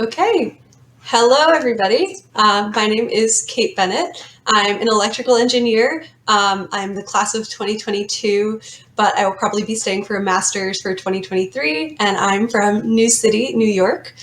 Okay. Hello, everybody. My name is Kate Bennett. I'm an electrical engineer. I'm the class of 2022, but I will probably be staying for a master's for 2023, and I'm from New City, New York.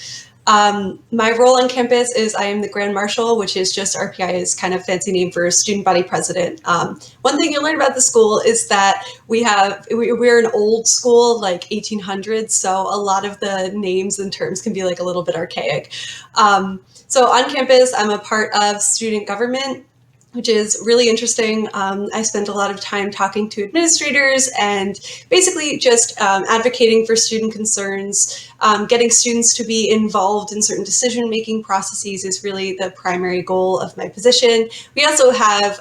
My role on campus is I am the Grand Marshal, which is just RPI's kind of fancy name for student body president. One thing you'll learn about the school is that we're an old school, like 1800s, so a lot of the names and terms can be like a little bit archaic. So on campus, I'm a part of student government, which is really interesting. I spend a lot of time talking to administrators and basically just advocating for student concerns. Getting students to be involved in certain decision-making processes is really the primary goal of my position. We also have,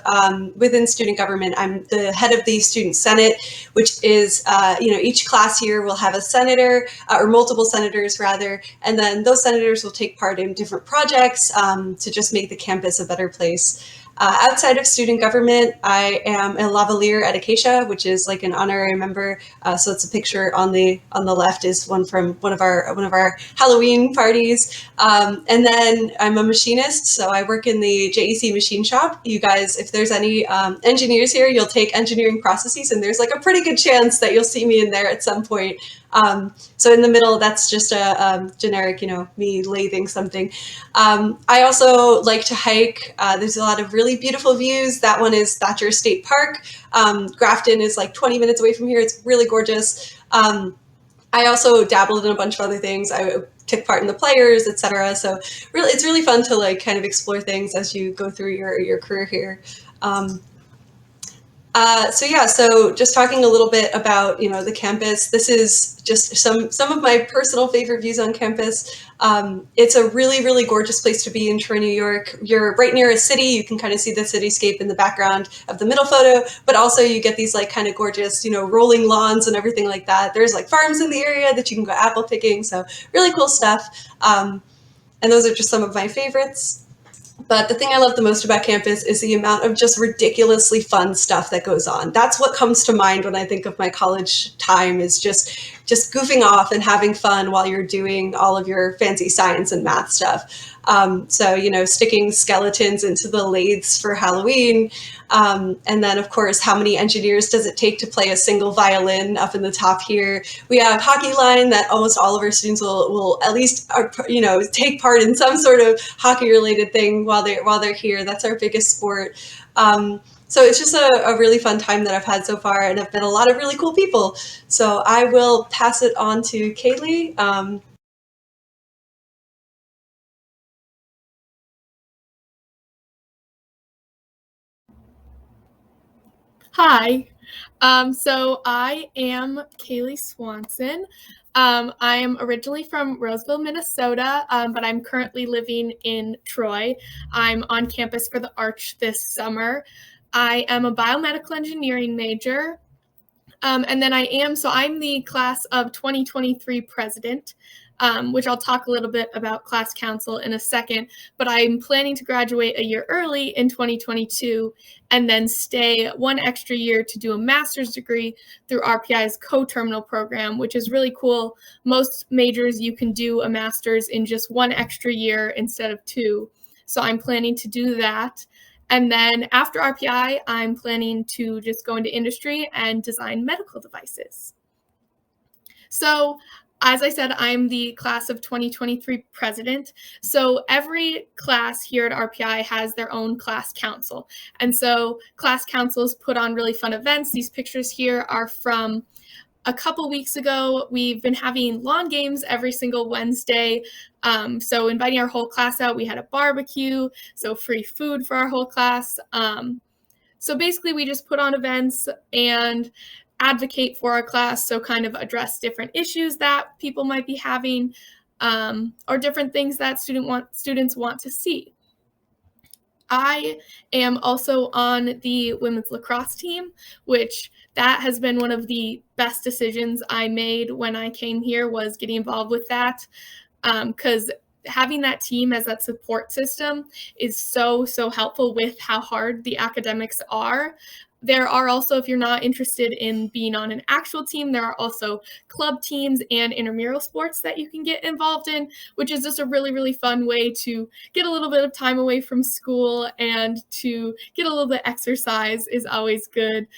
within student government, I'm the head of the Student Senate, which is, each class here will have a senator, or multiple senators rather, and then those senators will take part in different projects to just make the campus a better place. Outside of student government, I am a lavalier at Acacia, which is like an honorary member. So it's a picture on the left is one from one of our Halloween parties. And then I'm a machinist, so I work in the JEC machine shop. You guys, if there's any engineers here, you'll take engineering processes, and there's like a pretty good chance that you'll see me in there at some point. So in the middle, that's just a generic, me lathing something. I also like to hike. There's a lot of really beautiful views. That one is Thatcher State Park. Grafton is like 20 minutes away from here. It's really gorgeous. I also dabbled in a bunch of other things. I took part in the players, etc. So really, it's really fun to like kind of explore things as you go through your career here. So just talking a little bit about, the campus. This is just some of my personal favorite views on campus. It's a really, really gorgeous place to be in Troy, New York. You're right near a city. You can kind of see the cityscape in the background of the middle photo, but also you get these like kind of gorgeous, rolling lawns and everything like that. There's like farms in the area that you can go apple picking. So really cool stuff. And those are just some of my favorites. But the thing I love the most about campus is the amount of just ridiculously fun stuff that goes on. That's what comes to mind when I think of my college time, is just goofing off and having fun while you're doing all of your fancy science and math stuff. Sticking skeletons into the lathes for Halloween. And then, of course, how many engineers does it take to play a single violin up in the top here? We have hockey line that almost all of our students will at least, take part in some sort of hockey-related thing while they're here. That's our biggest sport. So it's just a really fun time that I've had so far, and I've met a lot of really cool people. So I will pass it on to Kaylee. Hi. So I am Kaylee Swanson. I am originally from Roseville, Minnesota, but I'm currently living in Troy. I'm on campus for the Arch this summer. I am a biomedical engineering major. And then I'm the class of 2023 president, which I'll talk a little bit about class council in a second, but I'm planning to graduate a year early in 2022 and then stay one extra year to do a master's degree through RPI's co-terminal program, which is really cool. Most majors, you can do a master's in just one extra year instead of two. So I'm planning to do that. And then after RPI, I'm planning to just go into industry and design medical devices. So as I said, I'm the class of 2023 president. So every class here at RPI has their own class council. And so class councils put on really fun events. These pictures here are from a couple weeks ago. We've been having lawn games every single Wednesday. So inviting our whole class out, we had a barbecue, so free food for our whole class. So basically we just put on events and advocate for our class, so kind of address different issues that people might be having, or different things that students want to see. I am also on the women's lacrosse team, which that has been one of the best decisions I made when I came here, was getting involved with that, because having that team as that support system is so helpful with how hard the academics are. There are also, if you're not interested in being on an actual team, there are also club teams and intramural sports that you can get involved in, which is just a really, really fun way to get a little bit of time away from school and to get a little bit of exercise is always good.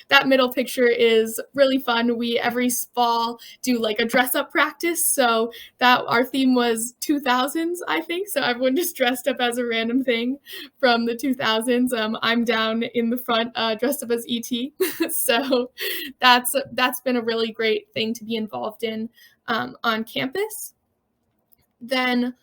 That middle picture is really fun. We every fall do like a dress up practice. So that our theme was 2000s, I think. So everyone just dressed up as a random thing from the 2000s. I'm down in the front dressed up as ET. So that's been a really great thing to be involved in on campus. Then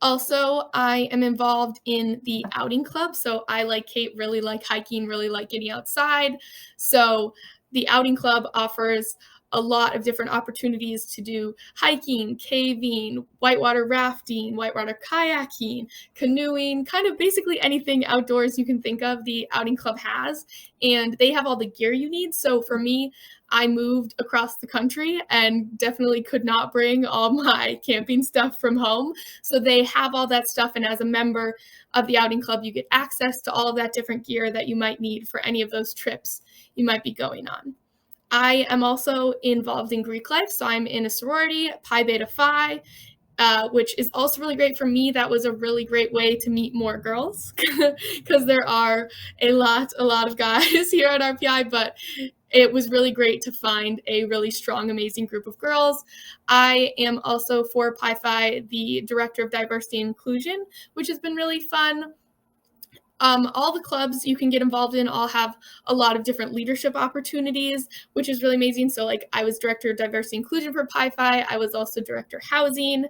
also, I am involved in the outing club. So I, like Kate, really like hiking, really like getting outside. So the outing club offers a lot of different opportunities to do hiking, caving, whitewater rafting, whitewater kayaking, canoeing, kind of basically anything outdoors you can think of, the outing club has. And they have all the gear you need. So for me, I moved across the country and definitely could not bring all my camping stuff from home. So they have all that stuff. And as a member of the outing club, you get access to all of that different gear that you might need for any of those trips you might be going on. I am also involved in Greek life. So I'm in a sorority, Pi Beta Phi, which is also really great for me. That was a really great way to meet more girls because there are a lot of guys here at RPI, but it was really great to find a really strong, amazing group of girls. I am also for Pi Phi the Director of Diversity and Inclusion, which has been really fun. All the clubs you can get involved in all have a lot of different leadership opportunities, which is really amazing. So like I was Director of Diversity and Inclusion for Pi Phi. I was also Director Housing.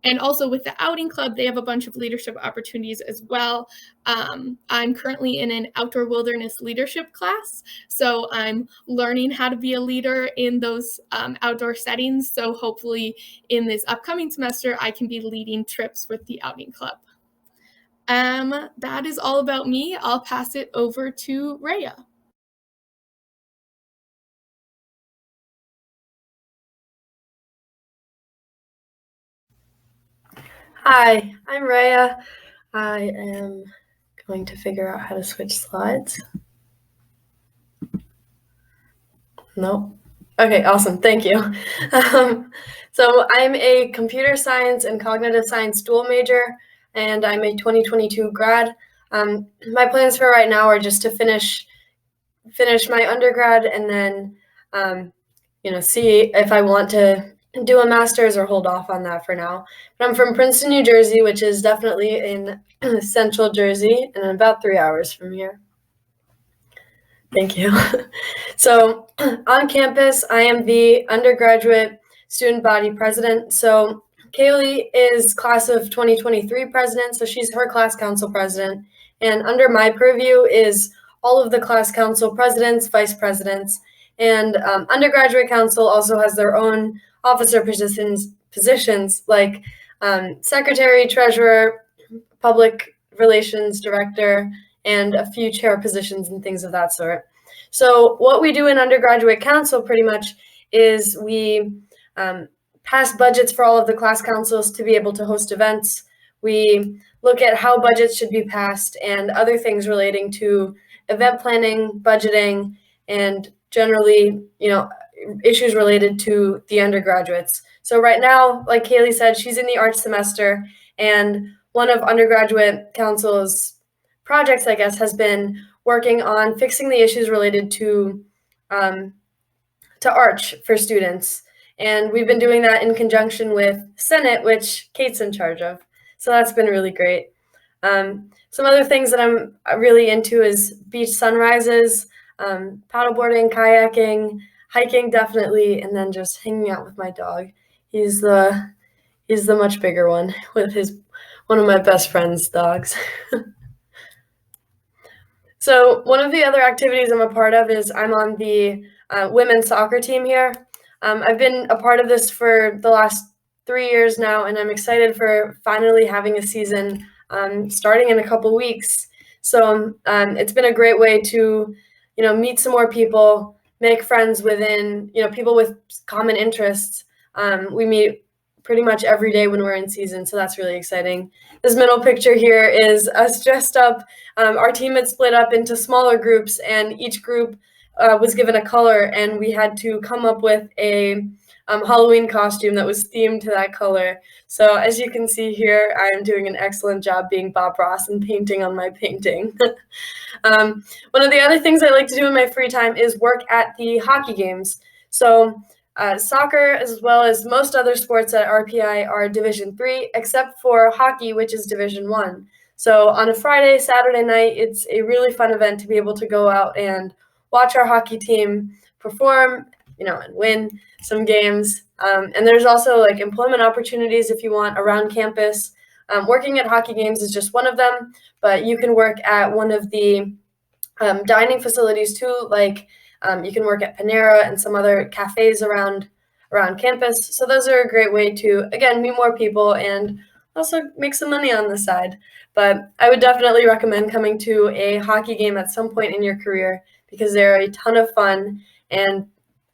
And also with the outing club, they have a bunch of leadership opportunities as well. I'm currently in an outdoor wilderness leadership class. So I'm learning how to be a leader in those outdoor settings. So hopefully in this upcoming semester, I can be leading trips with the outing club. That is all about me. I'll pass it over to Rhea. Hi, I'm Rhea. I am going to figure out how to switch slides. Nope. Okay, awesome. Thank you. So I'm a computer science and cognitive science dual major, and I'm a 2022 grad. My plans for right now are just to finish my undergrad and then, see if I want to do a master's or hold off on that for now. But I'm from Princeton, New Jersey, which is definitely in central Jersey, and about 3 hours from here. Thank you. So on campus, I am the undergraduate student body president. So Kaylee is class of 2023 president, so she's her class council president. And under my purview is all of the class council presidents, vice presidents, and undergraduate council also has their own officer positions like secretary, treasurer, public relations director, and a few chair positions and things of that sort. So what we do in undergraduate council pretty much is we pass budgets for all of the class councils to be able to host events. We look at how budgets should be passed and other things relating to event planning, budgeting, and generally, issues related to the undergraduates. So right now, like Kaylee said, she's in the arts semester, and one of undergraduate council's projects, I guess, has been working on fixing the issues related to Arch for students. And we've been doing that in conjunction with Senate, which Kate's in charge of. So that's been really great. Some other things that I'm really into is beach sunrises, paddleboarding, kayaking, hiking definitely, and then just hanging out with my dog. He's the much bigger one with one of my best friend's dogs. So one of the other activities I'm a part of is I'm on the women's soccer team here. I've been a part of this for the last 3 years now, and I'm excited for finally having a season starting in a couple weeks. So it's been a great way to, meet some more people, make friends within, people with common interests. We meet pretty much every day when we're in season, so that's really exciting. This middle picture here is us dressed up. Our team had split up into smaller groups, and each group was given a color, and we had to come up with a Halloween costume that was themed to that color. So as you can see here, I am doing an excellent job being Bob Ross and painting on my painting. One of the other things I like to do in my free time is work at the hockey games. So soccer, as well as most other sports at RPI, are Division III, except for hockey, which is Division I. So on a Friday, Saturday night, it's a really fun event to be able to go out and watch our hockey team perform, and win some games. And there's also like employment opportunities if you want around campus. Working at hockey games is just one of them, but you can work at one of the dining facilities too, like you can work at Panera and some other cafes around campus. So those are a great way to, again, meet more people and also make some money on the side. But I would definitely recommend coming to a hockey game at some point in your career because they're a ton of fun. And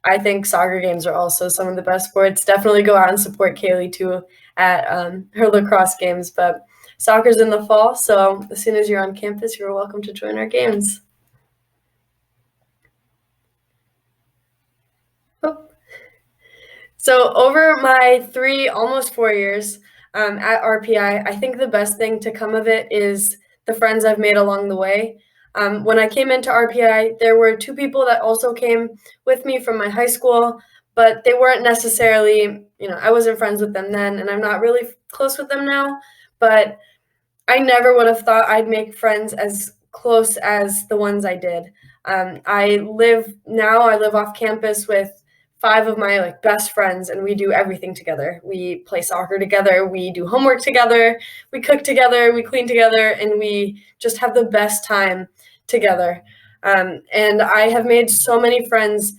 I think soccer games are also some of the best sports. Definitely go out and support Kaylee too at her lacrosse games. But soccer's in the fall, so as soon as you're on campus, you're welcome to join our games. So over my almost 4 years at RPI, I think the best thing to come of it is the friends I've made along the way. When I came into RPI, there were 2 people that also came with me from my high school, but they weren't necessarily, I wasn't friends with them then, and I'm not really close with them now, but I never would have thought I'd make friends as close as the ones I did. I live off campus with 5 of my best friends, and we do everything together. We play soccer together, we do homework together, we cook together, we clean together, and we just have the best time together. And I have made so many friends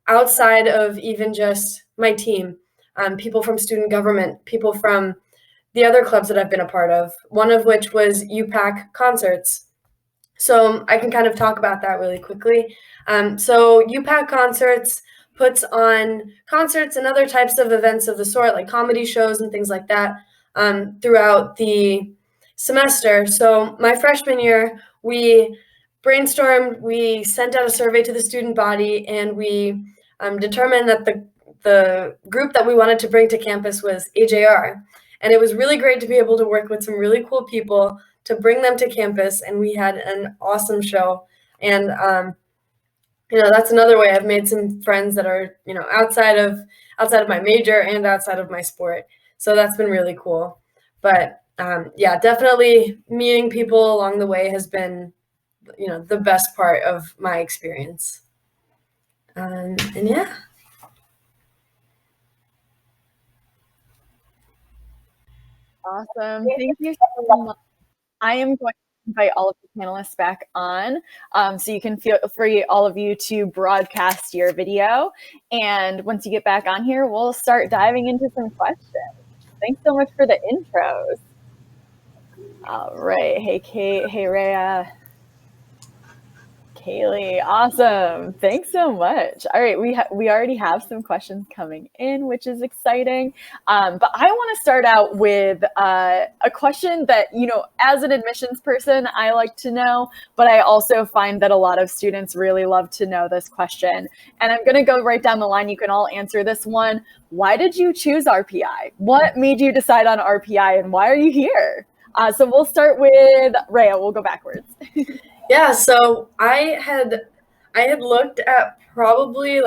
outside of even just my team, people from student government, people from the other clubs that I've been a part of, one of which was UPAC Concerts. So I can kind of talk about that really quickly. So UPAC Concerts puts on concerts and other types of events of the sort, like comedy shows and things like that, throughout the semester. So my freshman year, we brainstormed, we sent out a survey to the student body, and we determined that the group that we wanted to bring to campus was AJR. And it was really great to be able to work with some really cool people to bring them to campus, and we had an awesome show. And that's another way I've made some friends that are, outside of my major and outside of my sport. So that's been really cool. But definitely meeting people along the way has been, the best part of my experience. And yeah. Awesome. Thank you so much. I am going to invite all of the panelists back on, so you can feel free, all of you, to broadcast your video. And once you get back on here, we'll start diving into some questions. Thanks so much for the intros. All right. Hey, Kate. Hey, Rhea. Kaylee, awesome. Thanks so much. All right, we already have some questions coming in, which is exciting. But I want to start out with a question that, as an admissions person, I like to know, but I also find that a lot of students really love to know this question. And I'm going to go right down the line. You can all answer this one. Why did you choose RPI? What made you decide on RPI, and why are you here? So we'll start with Rhea. We'll go backwards. Yeah, so I had looked at probably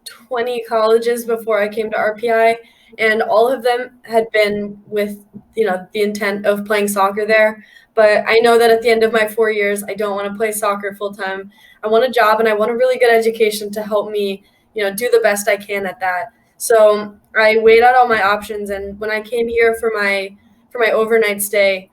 20 colleges before I came to RPI, and all of them had been with, the intent of playing soccer there. But I know that at the end of my 4 years, I don't want to play soccer full time. I want a job, and I want a really good education to help me, do the best I can at that. So I weighed out all my options, and when I came here for my overnight stay,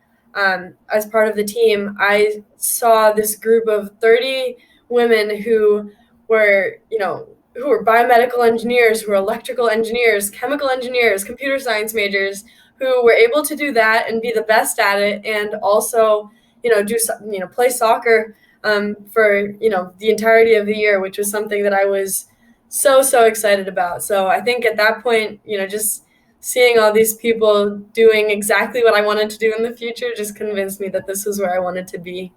as part of the team, I saw this group of 30 women who were biomedical engineers, who were electrical engineers, chemical engineers, computer science majors, who were able to do that and be the best at it, and also, play soccer for, the entirety of the year, which was something that I was so excited about. So I think at that point, just seeing all these people doing exactly what I wanted to do in the future just convinced me that this was where I wanted to be.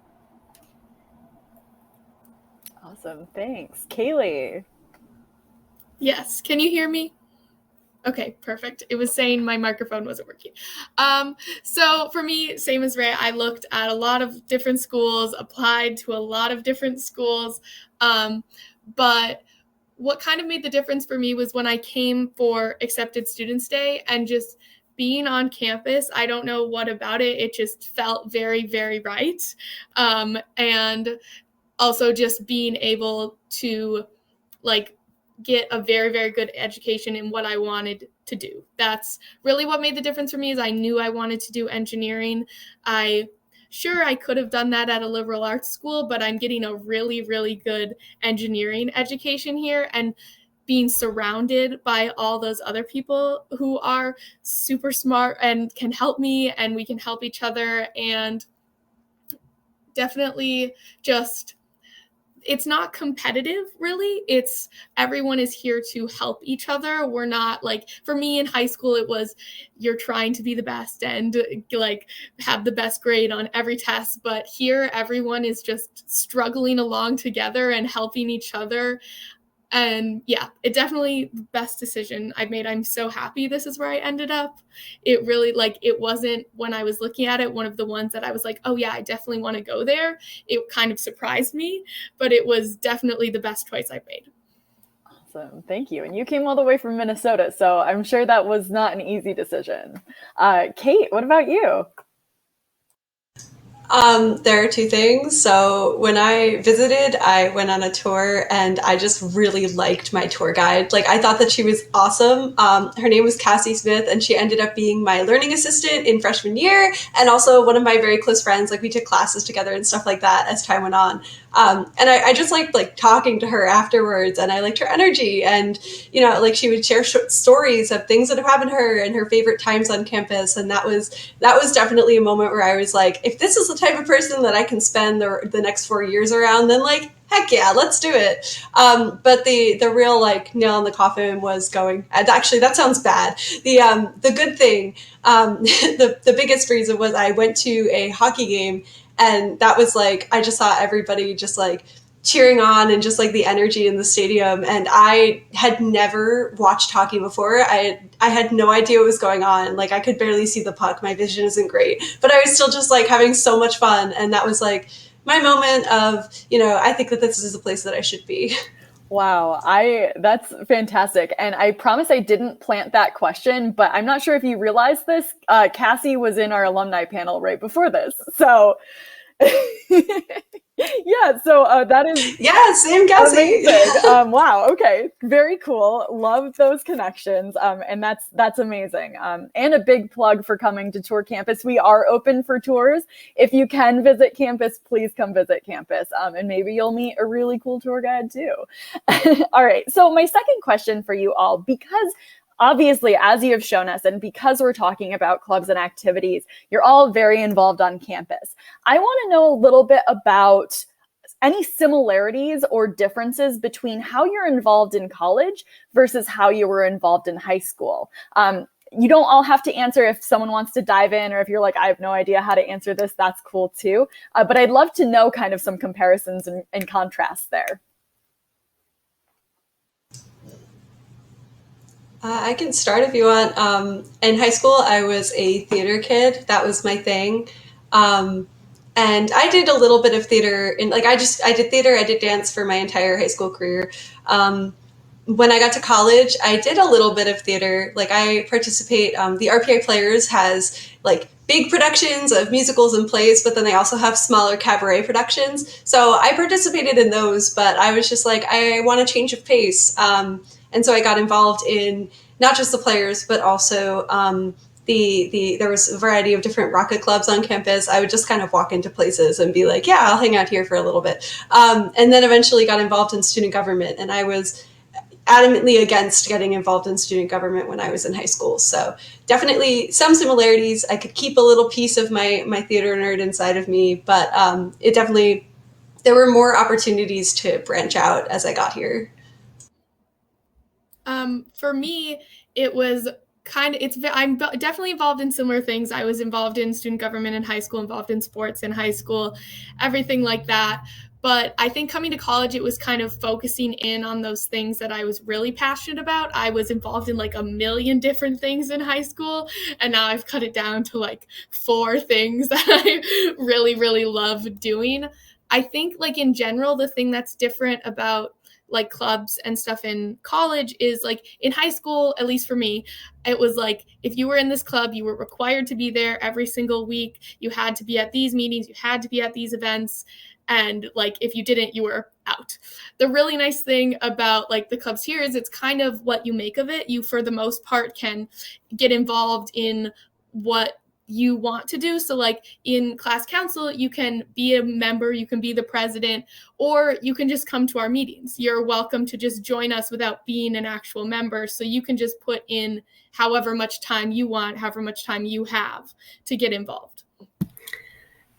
Awesome. Thanks. Kaylee. Yes. Can you hear me? Okay, perfect. It was saying my microphone wasn't working. So for me, same as Ray, I looked at a lot of different schools, applied to a lot of different schools. But what kind of made the difference for me was when I came for Accepted Students Day and just being on campus. I don't know what about it. It just felt very, very right. And also just being able to like get a very, very good education in what I wanted to do. That's really what made the difference for me. Is I knew I wanted to do engineering. I could have done that at a liberal arts school, but I'm getting a really, really good engineering education here, and being surrounded by all those other people who are super smart and can help me, and we can help each other. And definitely just, it's not competitive really. It's everyone is here to help each other. We're not like, for me in high school, it was you're trying to be the best and like have the best grade on every test. But here everyone is just struggling along together and helping each other. And yeah, it definitely the best decision I've made. I'm so happy this is where I ended up. It really, like, it wasn't, when I was looking at it, one of the ones that I was like, oh yeah, I definitely want to go there. It kind of surprised me, but it was definitely the best choice I've made. Awesome. Thank you. And you came all the way from Minnesota, so I'm sure that was not an easy decision. Kate, what about you? There are two things. So when I visited, I went on a tour and I just really liked my tour guide. Like, I thought that she was awesome. Her name was Cassie Smith, and she ended up being my learning assistant in freshman year, and also one of my very close friends. Like, we took classes together and stuff like that as time went on. And I just liked like talking to her afterwards, and I liked her energy, and like she would share stories of things that have happened to her and her favorite times on campus. And that was definitely a moment where I was like, if this is the type of person that I can spend the next 4 years around, then like, heck yeah, let's do it. But the real like nail in the coffin was going. Actually, that sounds bad. The good thing, the biggest reason was I went to a hockey game, and that was like, I just saw everybody just like cheering on, and just like the energy in the stadium. And I had never watched hockey before. I had no idea what was going on. Like, I could barely see the puck. My vision isn't great, but I was still just like having so much fun. And that was like my moment of, I think that this is a place that I should be. Wow, that's fantastic. And I promise I didn't plant that question, but I'm not sure if you realized this. Cassie was in our alumni panel right before this. So yeah, so that is same Cassie. amazing. Wow, okay, very cool. Love those connections, and that's amazing. And a big plug for coming to tour campus. We are open for tours. If you can visit campus, please come visit campus, and maybe you'll meet a really cool tour guide too. All right, so my second question for you all, because obviously, as you have shown us, and because we're talking about clubs and activities, you're all very involved on campus. I want to know a little bit about any similarities or differences between how you're involved in college versus how you were involved in high school. You don't all have to answer. If someone wants to dive in, or if you're like, I have no idea how to answer this, that's cool too. But I'd love to know kind of some comparisons and contrasts there. I can start if you want. In high school, I was a theater kid. That was my thing. And I did a little bit of theater. I did theater, I did dance for my entire high school career. When I got to college, I did a little bit of theater. Like, I participate, the RPI Players has like big productions of musicals and plays, but then they also have smaller cabaret productions. So I participated in those, but I was just like, I want a change of pace. And so I got involved in not just the Players, but also there was a variety of different rocket clubs on campus. I would just kind of walk into places and be like, yeah, I'll hang out here for a little bit. And then eventually got involved in student government. And I was adamantly against getting involved in student government when I was in high school. So definitely some similarities. I could keep a little piece of my theater nerd inside of me, but there were more opportunities to branch out as I got here. For me, it was I'm definitely involved in similar things. I was involved in student government in high school, involved in sports in high school, everything like that. But I think coming to college, it was kind of focusing in on those things that I was really passionate about. I was involved in like a million different things in high school, and now I've cut it down to like 4 things that I really, really love doing. I think like in general, the thing that's different about like clubs and stuff in college is like in high school, at least for me, it was like if you were in this club, you were required to be there every single week. You had to be at these meetings, you had to be at these events, and like if you didn't, you were out. The really nice thing about like the clubs here is it's kind of what you make of it. You for the most part can get involved in what you want to do. So like in class council, you can be a member, you can be the president, or you can just come to our meetings. You're welcome to just join us without being an actual member. So you can just put in however much time you want, however much time you have to get involved.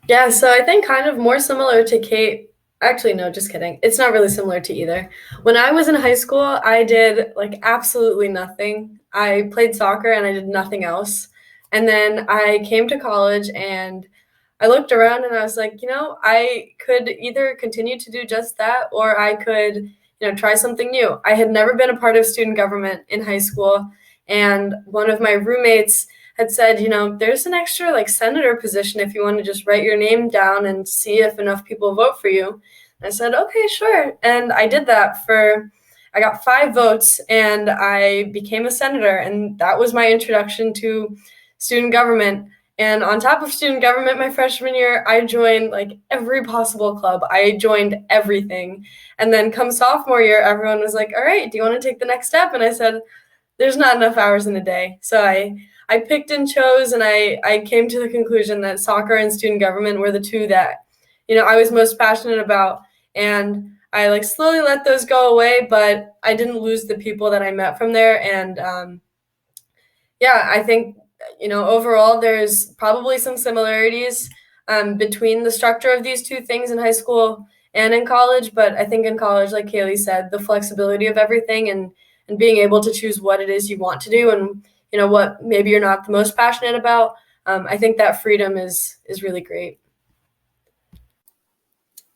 Yeah, so I think kind of more similar to Kate. Actually, no, just kidding. It's not really similar to either. When I was in high school, I did like absolutely nothing. I played soccer and I did nothing else. And then I came to college and I looked around and I was like, I could either continue to do just that or I could, try something new. I had never been a part of student government in high school. And one of my roommates had said, there's an extra like senator position if you want to just write your name down and see if enough people vote for you. And I said, okay, sure. And I did that I got 5 votes and I became a senator. And that was my introduction to student government. And on top of student government, my freshman year, I joined like every possible club. I joined everything. And then come sophomore year, everyone was like, all right, do you want to take the next step? And I said, there's not enough hours in a day. So I picked and chose, and I came to the conclusion that soccer and student government were the 2 that, I was most passionate about. And I like slowly let those go away, but I didn't lose the people that I met from there. And I think, overall there's probably some similarities between the structure of these 2 things in high school and in college. But I think in college, like Kaylee said, the flexibility of everything and being able to choose what it is you want to do and what maybe you're not the most passionate about. I think that freedom is really great.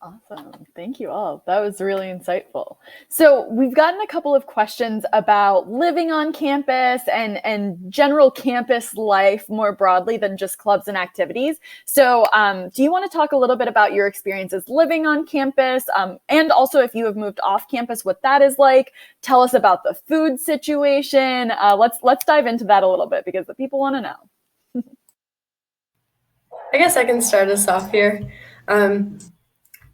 Awesome. Thank you all. That was really insightful. So we've gotten a couple of questions about living on campus and general campus life more broadly than just clubs and activities. So do you want to talk a little bit about your experiences living on campus and also if you have moved off campus, what that is like? Tell us about the food situation. Let's dive into that a little bit because the people want to know. I guess I can start us off here.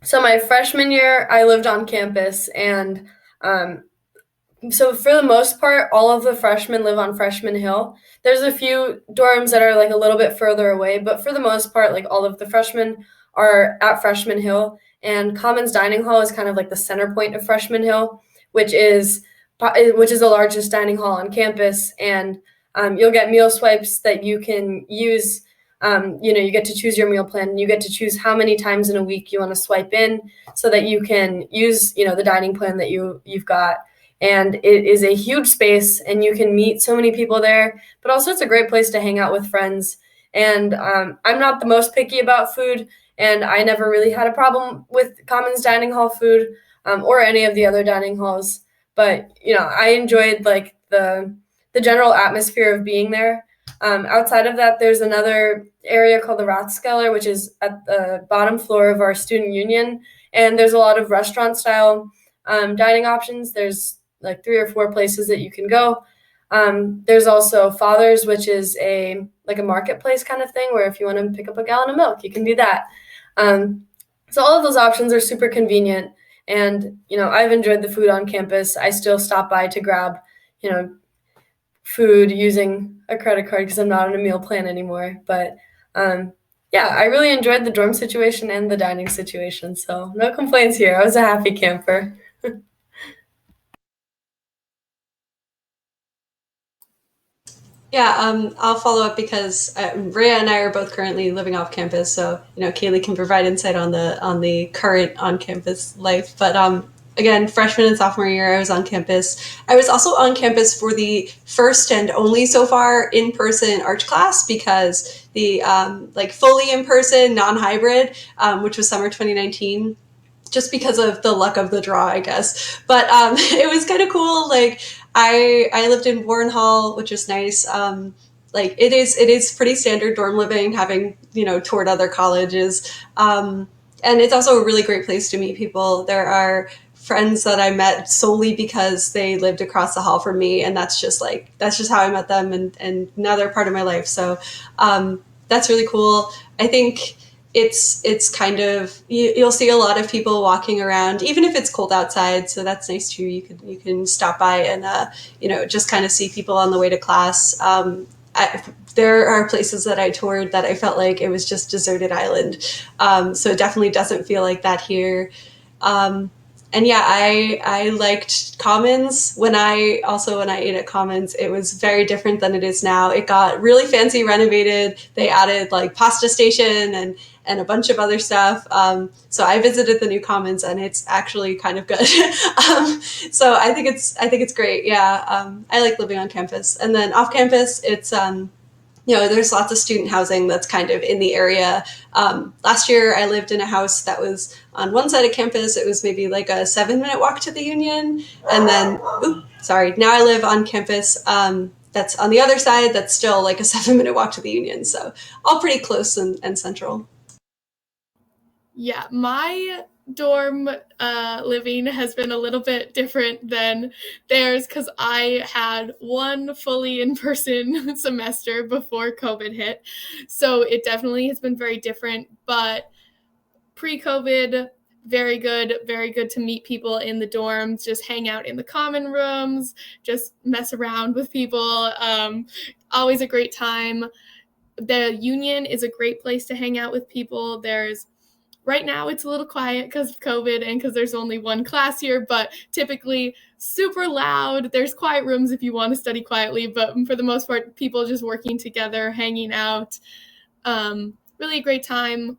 So my freshman year, I lived on campus, and so for the most part, all of the freshmen live on Freshman Hill. There's a few dorms that are like a little bit further away, but for the most part, like all of the freshmen are at Freshman Hill, and Commons Dining Hall is kind of like the center point of Freshman Hill, which is the largest dining hall on campus, and you'll get meal swipes that you can use. You get to choose your meal plan and you get to choose how many times in a week you want to swipe in so that you can use, the dining plan that you've got. And it is a huge space and you can meet so many people there, but also it's a great place to hang out with friends. And I'm not the most picky about food, and I never really had a problem with Commons Dining Hall food or any of the other dining halls. But, I enjoyed like the general atmosphere of being there. Outside of that, there's another area called the Rathskeller, which is at the bottom floor of our student union. And there's a lot of restaurant style dining options. There's like 3 or 4 places that you can go. There's also Father's, which is a marketplace kind of thing where if you want to pick up a gallon of milk, you can do that. So all of those options are super convenient. And, I've enjoyed the food on campus. I still stop by to grab, food using a credit card because I'm not on a meal plan anymore. But I really enjoyed the dorm situation and the dining situation. So no complaints here. I was a happy camper. Yeah, I'll follow up because Rhea and I are both currently living off campus, so Kaylee can provide insight on the current on-campus life. But again, freshman and sophomore year, I was on campus. I was also on campus for the first and only so far in-person arch class, because the like fully in-person, non-hybrid, which was summer 2019, just because of the luck of the draw, I guess. But it was kind of cool. Like I lived in Warren Hall, which is nice. Like it is pretty standard dorm living, having, toured other colleges. And it's also a really great place to meet people. There are friends that I met solely because they lived across the hall from me, and that's just how I met them, and now they're part of my life. So that's really cool. I think it's kind of, you'll see a lot of people walking around, even if it's cold outside. So that's nice too. You can stop by and just kind of see people on the way to class. There are places that I toured that I felt like it was just deserted island. So it definitely doesn't feel like that here. And yeah, I liked Commons. When I ate at Commons, it was very different than it is now. It got really fancy renovated. They added like pasta station and a bunch of other stuff. So I visited the new Commons, and it's actually kind of good. So I think it's great. Yeah, I like living on campus. And then off campus, it's there's lots of student housing that's kind of in the area. Last year, I lived in a house that was on one side of campus. It was maybe like a 7-minute walk to the Union. And then, now I live on campus that's on the other side. That's still like a 7-minute walk to the Union. So all pretty close and central. Yeah, my dorm living has been a little bit different than theirs, because I had one fully in-person semester before COVID hit. So it definitely has been very different, but pre-COVID, very good to meet people in the dorms, just hang out in the common rooms, just mess around with people. Always a great time. The Union is a great place to hang out with people. Right now, it's a little quiet because of COVID and because there's only one class here, but typically super loud. There's quiet rooms if you want to study quietly, but for the most part, people just working together, hanging out. Really a great time.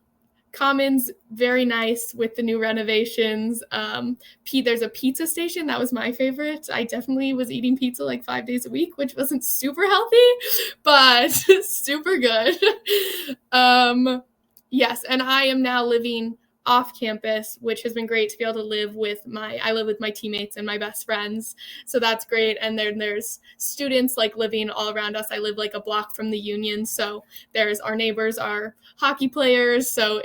Commons, very nice with the new renovations. There's a pizza station. That was my favorite. I definitely was eating pizza like 5 days a week, which wasn't super healthy, but super good. Yes, and I am now living off campus, which has been great to be able to live with my teammates and my best friends. So that's great. And then there's students like living all around us. I live like a block from the Union. So there's our neighbors are hockey players. So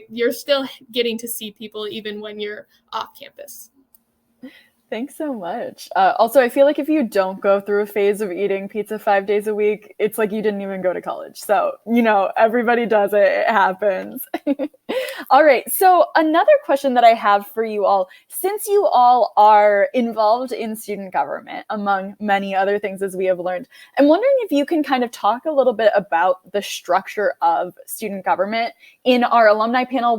you're still getting to see people even when you're off campus. Thanks so much. Also, I feel like if you don't go through a phase of eating pizza 5 days a week, it's like you didn't even go to college. So, everybody does it. It happens. All right. So another question that I have for you all, since you all are involved in student government, among many other things, as we have learned, I'm wondering if you can kind of talk a little bit about the structure of student government. In our alumni panel,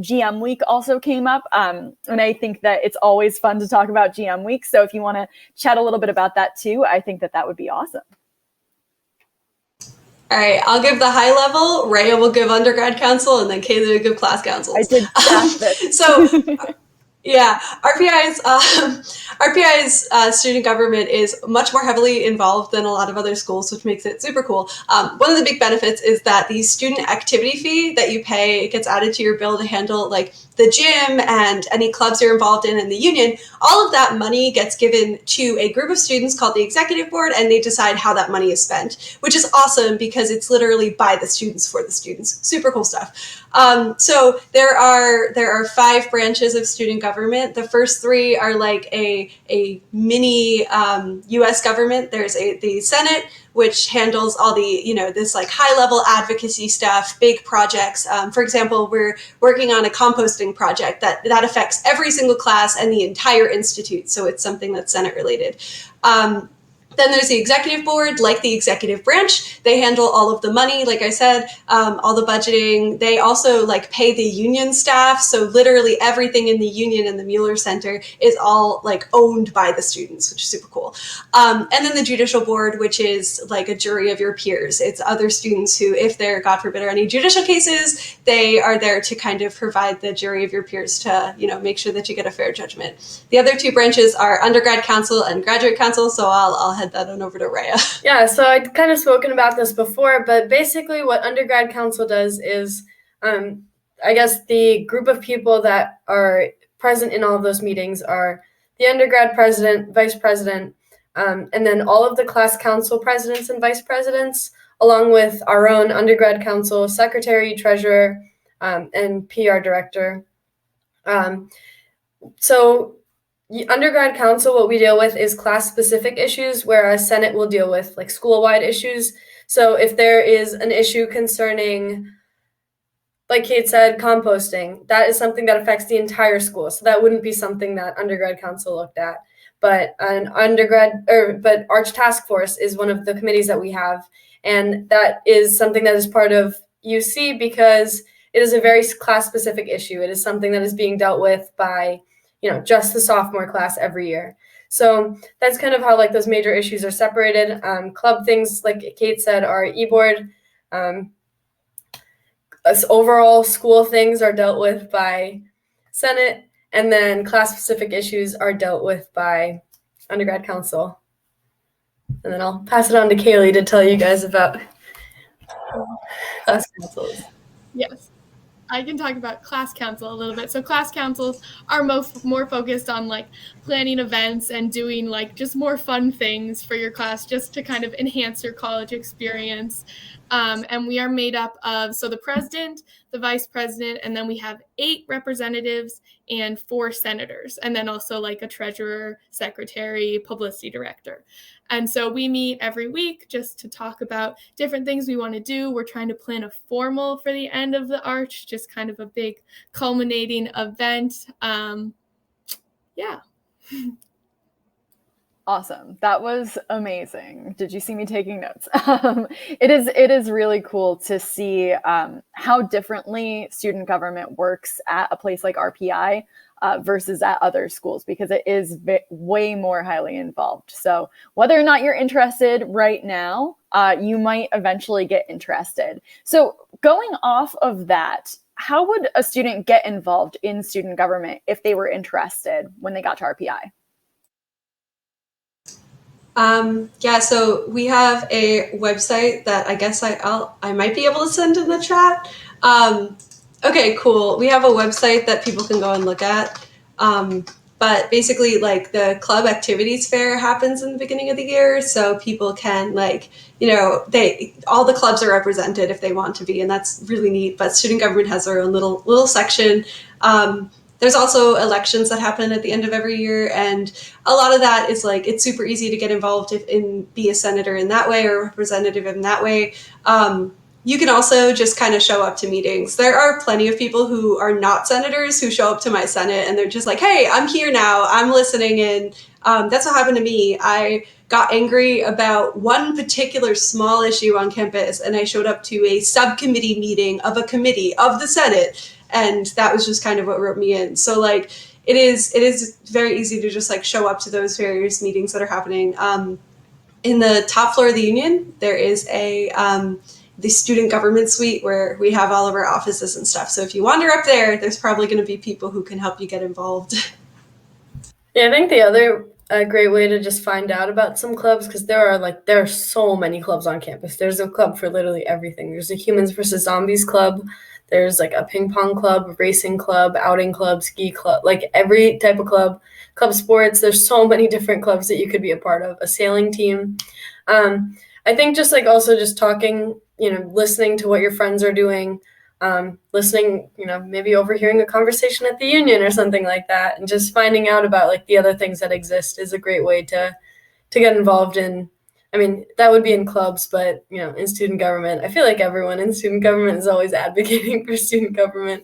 GM Week also came up, and I think that it's always fun to talk about GM Week. So if you want to chat a little bit about that too, I think that would be awesome. All right, I'll give the high level. Rhea will give undergrad council, and then Kaylee will give class councils. I did this. So yeah, RPI's student government is much more heavily involved than a lot of other schools, which makes it super cool. One of the big benefits is that the student activity fee that you pay, it gets added to your bill to handle like the gym and any clubs you're involved in the Union. All of that money gets given to a group of students called the executive board, and they decide how that money is spent, which is awesome because it's literally by the students for the students. Super cool stuff. So there are 5 branches of student government. The first 3 are like a mini U.S. government. There's the Senate, which handles all the, this like high level advocacy stuff, big projects. For example, we're working on a composting project that affects every single class and the entire institute. So it's something that's Senate related. Then there's the executive board, like the executive branch. They handle all of the money, like I said, all the budgeting. They also like pay the union staff. So literally everything in the union and the Mueller Center is all like owned by the students, which is super cool. And then the judicial board, which is like a jury of your peers. It's other students who, if there, God forbid, are any judicial cases, they are there to kind of provide the jury of your peers to, make sure that you get a fair judgment. The other two branches are Undergrad Council and Graduate Council. So I'll head that on over to Rhea. Yeah, so I'd kind of spoken about this before, but basically what Undergrad Council does is, I guess the group of people that are present in all of those meetings are the undergrad president, vice president, and then all of the class council presidents and vice presidents, along with our own undergrad council secretary, treasurer, and PR director. So undergrad council, what we deal with is class-specific issues, whereas Senate will deal with like school-wide issues. So if there is an issue concerning, like Kate said, composting, that is something that affects the entire school. So that wouldn't be something that undergrad council looked at. But but Arch Task Force is one of the committees that we have, and that is something that is part of UC because it is a very class-specific issue. It is something that is being dealt with by just the sophomore class every year. So that's kind of how like those major issues are separated. Club things, like Kate said, are e-board. Overall school things are dealt with by Senate, and then class-specific issues are dealt with by Undergrad Council. And then I'll pass it on to Kaylee to tell you guys about class councils. Yes. I can talk about class council a little bit. So class councils are more focused on like planning events and doing like just more fun things for your class just to kind of enhance your college experience. And we are made up of, so the president, the vice president, and then we have 8 representatives and 4 senators, and then also like a treasurer, secretary, publicity director. And so we meet every week just to talk about different things we want to do. We're trying to plan a formal for the end of the Arch, just kind of a big culminating event. Yeah. Awesome. That was amazing. Did you see me taking notes? It is really cool to see how differently student government works at a place like RPI versus at other schools, because it is way more highly involved. So whether or not you're interested right now, you might eventually get interested. So going off of that, how would a student get involved in student government if they were interested when they got to RPI? So we have a website that I guess I might be able to send in the chat. Okay, cool. We have a website that people can go and look at. But basically, like, the club activities fair happens in the beginning of the year, so people can, like, all the clubs are represented if they want to be, and that's really neat. But student government has their own little section. There's also elections that happen at the end of every year, and a lot of that is like, it's super easy to get involved in be a senator in that way or a representative in that way. You can also just kind of show up to meetings. There are plenty of people who are not senators who show up to my Senate, and they're just like, hey, I'm here now, I'm listening in. That's what happened to me. I got angry about one particular small issue on campus, and I showed up to a subcommittee meeting of a committee of the Senate. And that was just kind of what wrote me in. So like, it is very easy to just like show up to those various meetings that are happening. In the top floor of the union, there is the student government suite where we have all of our offices and stuff. So if you wander up there, there's probably going to be people who can help you get involved. Yeah, I think the other great way to just find out about some clubs, because there are so many clubs on campus. There's a club for literally everything. There's a Humans versus Zombies club. There's like a ping pong club, a racing club, outing club, ski club, like every type of club sports. There's so many different clubs that you could be a part of, a sailing team. I think just like also just talking, listening to what your friends are doing, listening, maybe overhearing a conversation at the union or something like that, and just finding out about like the other things that exist is a great way to get involved in. I mean, that would be in clubs, but, in student government, I feel like everyone in student government is always advocating for student government.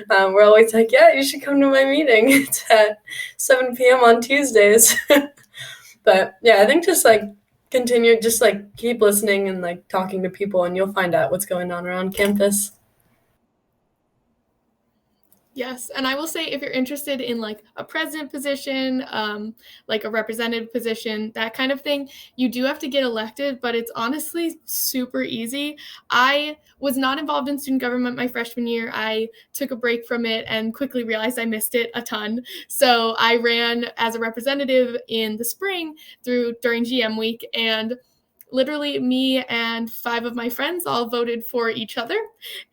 We're always like, yeah, you should come to my meeting. It's at 7 p.m. on Tuesdays. But yeah, I think just like continue, just like keep listening and like talking to people, and you'll find out what's going on around campus. Yes, and I will say if you're interested in like a president position, like a representative position, that kind of thing, you do have to get elected, but it's honestly super easy. I was not involved in student government my freshman year. I took a break from it and quickly realized I missed it a ton. So I ran as a representative in the spring during GM week, and literally me and 5 of my friends all voted for each other,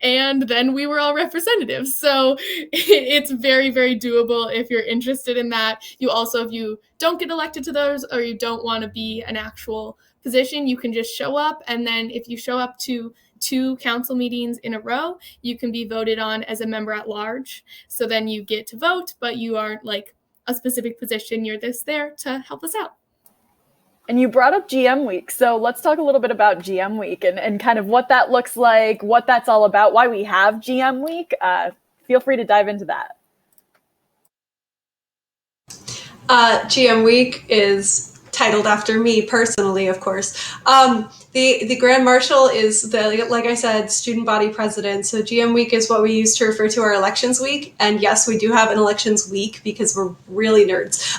and then we were all representatives. So it's very, very doable if you're interested in that. You also, if you don't get elected to those or you don't want to be an actual position, you can just show up, and then if you show up to 2 council meetings in a row, you can be voted on as a member at large. So then you get to vote, but you aren't like a specific position, you're just there to help us out. And you brought up GM Week, so let's talk a little bit about GM Week and kind of what that looks like, what that's all about, why we have GM Week. Feel free to dive into that. GM Week is titled after me personally, of course. The Grand Marshal is the, like I said, student body president. So GM Week is what we use to refer to our elections week. And yes, we do have an elections week because we're really nerds.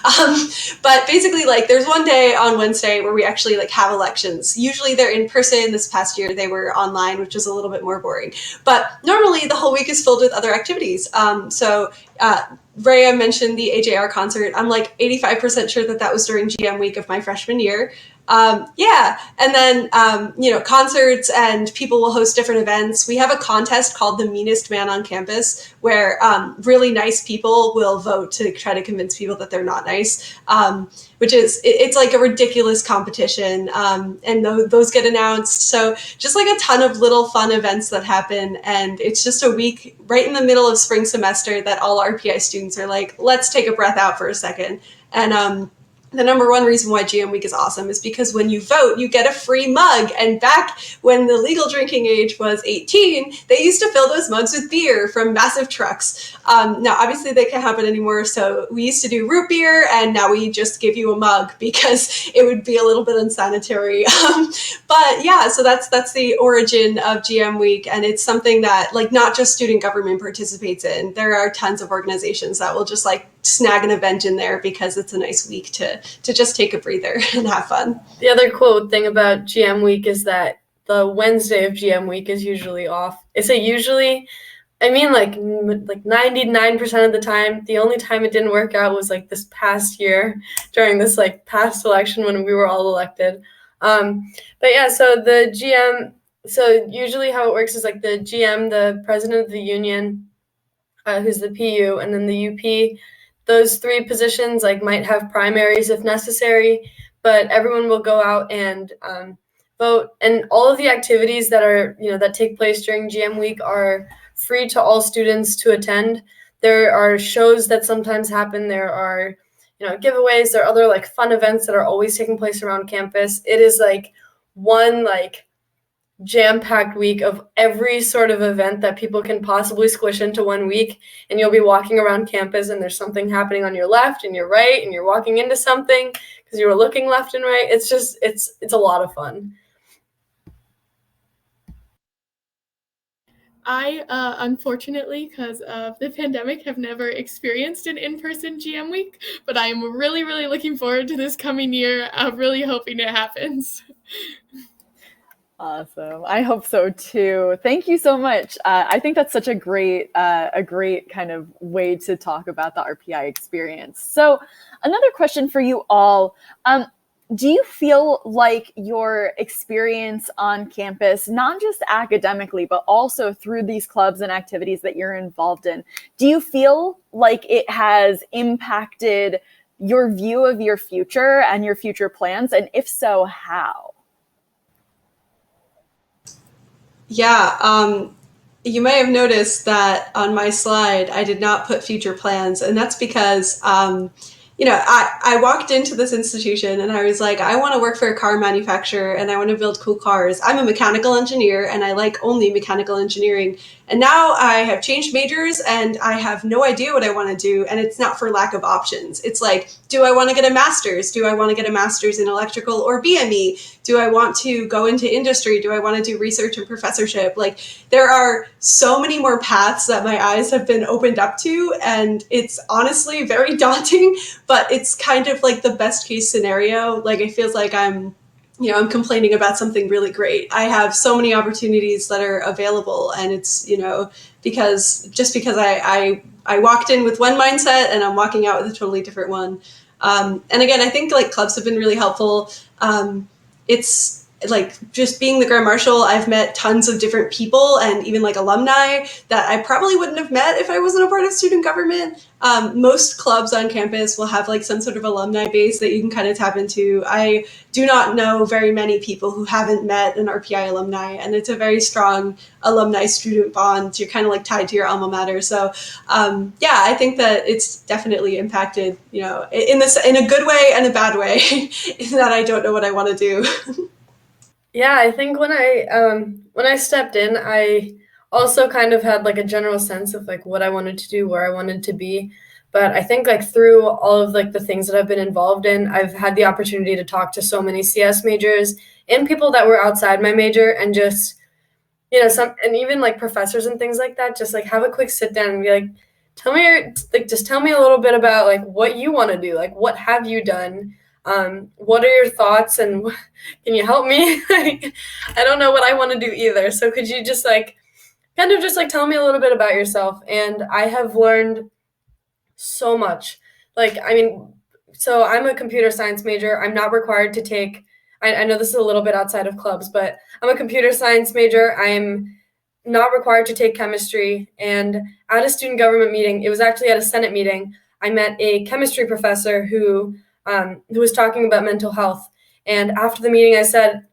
But basically, like, there's one day on Wednesday where we actually like have elections. Usually they're in person. This past year they were online, which is a little bit more boring. But normally the whole week is filled with other activities. Rhea mentioned the Ajr Concert. I'm like 85% sure that was during GM week of my freshman year. And then, concerts, and people will host different events. We have a contest called The Meanest Man on Campus, where really nice people will vote to try to convince people that they're not nice, it's like a ridiculous competition. And those get announced. So just like a ton of little fun events that happen. And it's just a week right in the middle of spring semester that all RPI students are like, let's take a breath out for a second. And the number one reason why GM Week is awesome is because when you vote, you get a free mug. And back when the legal drinking age was 18, they used to fill those mugs with beer from massive trucks. Now, obviously, they can't happen anymore. So we used to do root beer, and now we just give you a mug because it would be a little bit unsanitary. But yeah, so that's the origin of GM Week. And it's something that like not just student government participates in. There are tons of organizations that will just like snag an event in there because it's a nice week to just take a breather and have fun. The other cool thing about GM Week is that the Wednesday of GM Week is usually off. I say usually, I mean like 99% of the time. The only time it didn't work out was like this past year during this like past election when we were all elected. But yeah, so the GM, so usually how it works is like the GM, the president of the union, who's the PU, and then the UP. Those 3 positions like might have primaries if necessary, but everyone will go out and vote. And all of the activities that are, that take place during GM Week are free to all students to attend. There are shows that sometimes happen. There are, giveaways. There are other like fun events that are always taking place around campus. It is like one like jam-packed week of every sort of event that people can possibly squish into one week, and you'll be walking around campus and there's something happening on your left and your right, and you're walking into something because you were looking left and right. It's just it's a lot of fun. I, unfortunately, because of the pandemic, have never experienced an in-person GM Week, but I am really, really looking forward to this coming year. I'm really hoping it happens. Awesome. I hope so too. Thank you so much. I think that's such a great kind of way to talk about the RPI experience. So another question for you all. Do you feel like your experience on campus, not just academically, but also through these clubs and activities that you're involved in, do you feel like it has impacted your view of your future and your future plans? And if so, how? Yeah, you may have noticed that on my slide, I did not put future plans. And that's because, I walked into this institution and I was like, I want to work for a car manufacturer and I want to build cool cars. I'm a mechanical engineer and I like only mechanical engineering. And now I have changed majors and I have no idea what I want to do. And it's not for lack of options. It's like, do I want to get a master's? Do I want to get a master's in electrical or BME? Do I want to go into industry? Do I want to do research and professorship? Like, there are so many more paths that my eyes have been opened up to, and it's honestly very daunting, but it's kind of like the best case scenario. Like, it feels like I'm complaining about something really great. I have so many opportunities that are available, and it's, because I walked in with one mindset and I'm walking out with a totally different one. And again, I think like clubs have been really helpful. It's like just being the Grand Marshal, I've met tons of different people and even like alumni that I probably wouldn't have met if I wasn't a part of student government. Most clubs on campus will have like some sort of alumni base that you can kind of tap into. I do not know very many people who haven't met an RPI alumni, and it's a very strong alumni student bond. You're kind of like tied to your alma mater. So I think that it's definitely impacted, in a good way and a bad way, in that I don't know what I want to do. Yeah, I think when I stepped in, I also kind of had like a general sense of like what I wanted to do, where I wanted to be. But I think like through all of like the things that I've been involved in, I've had the opportunity to talk to so many CS majors and people that were outside my major, and just, and even like professors and things like that, just like have a quick sit down and be like, just tell me a little bit about like what you want to do, like what have you done? What are your thoughts, and can you help me? I don't know what I want to do either. So could you just like kind of just like tell me a little bit about yourself? And I have learned so much. Like, I mean, so I'm a computer science major. I'm not required to take, I know this is a little bit outside of clubs, but I'm a computer science major. I'm not required to take chemistry. And at a student government meeting, it was actually at a Senate meeting, I met a chemistry professor who was talking about mental health. And after the meeting, I said,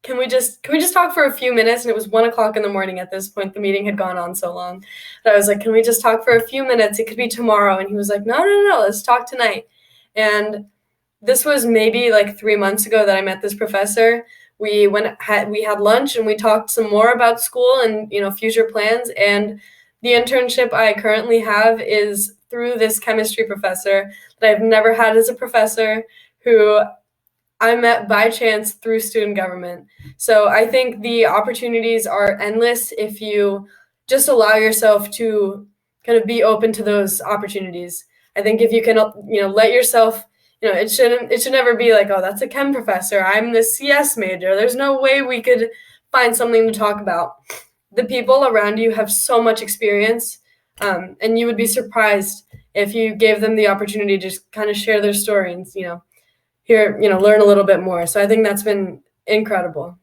can we just talk for a few minutes? And it was 1:00 in the morning at this point. The meeting had gone on so long. But I was like, can we just talk for a few minutes? It could be tomorrow. And he was like, no, let's talk tonight. And this was maybe like 3 months ago that I met this professor. We had lunch and we talked some more about school and, future plans. And the internship I currently have is through this chemistry professor that I've never had as a professor, who I met by chance through student government. So I think the opportunities are endless if you just allow yourself to kind of be open to those opportunities. I think if you can, let yourself, it should never be like, oh, that's a chem professor, I'm the CS major. There's no way we could find something to talk about. The people around you have so much experience, and you would be surprised if you gave them the opportunity to just kind of share their story and, learn a little bit more. So I think that's been incredible.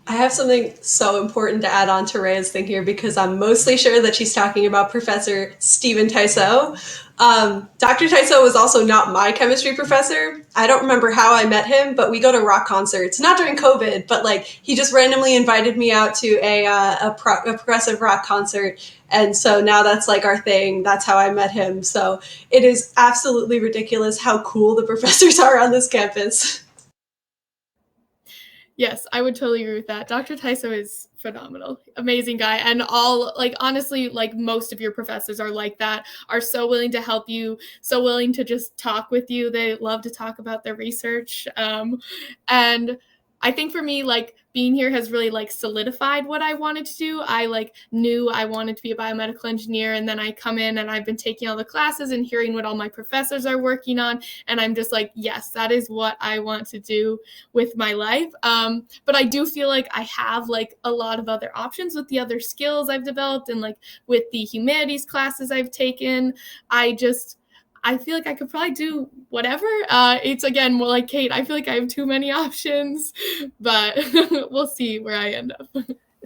I have something so important to add on to Rhea's thing here, because I'm mostly sure that she's talking about Professor Stephen Tyso. Dr. Tyso was also not my chemistry professor. I don't remember how I met him, but we go to rock concerts, not during COVID, but like he just randomly invited me out to a progressive rock concert. And so now that's like our thing. That's how I met him. So it is absolutely ridiculous how cool the professors are on this campus. Yes, I would totally agree with that. Dr. Tyso is phenomenal, amazing guy. And honestly, most of your professors are like that, are so willing to help you, so willing to just talk with you. They love to talk about their research. And I think for me, being here has really solidified what I wanted to do. I knew I wanted to be a biomedical engineer, and then I come in and I've been taking all the classes and hearing what all my professors are working on, and I'm just like, yes, that is what I want to do with my life. But I do feel like I have a lot of other options with the other skills I've developed, and with the humanities classes I've taken. I feel like I could probably do whatever. It's again more like Kate. I feel like I have too many options, but we'll see where I end up.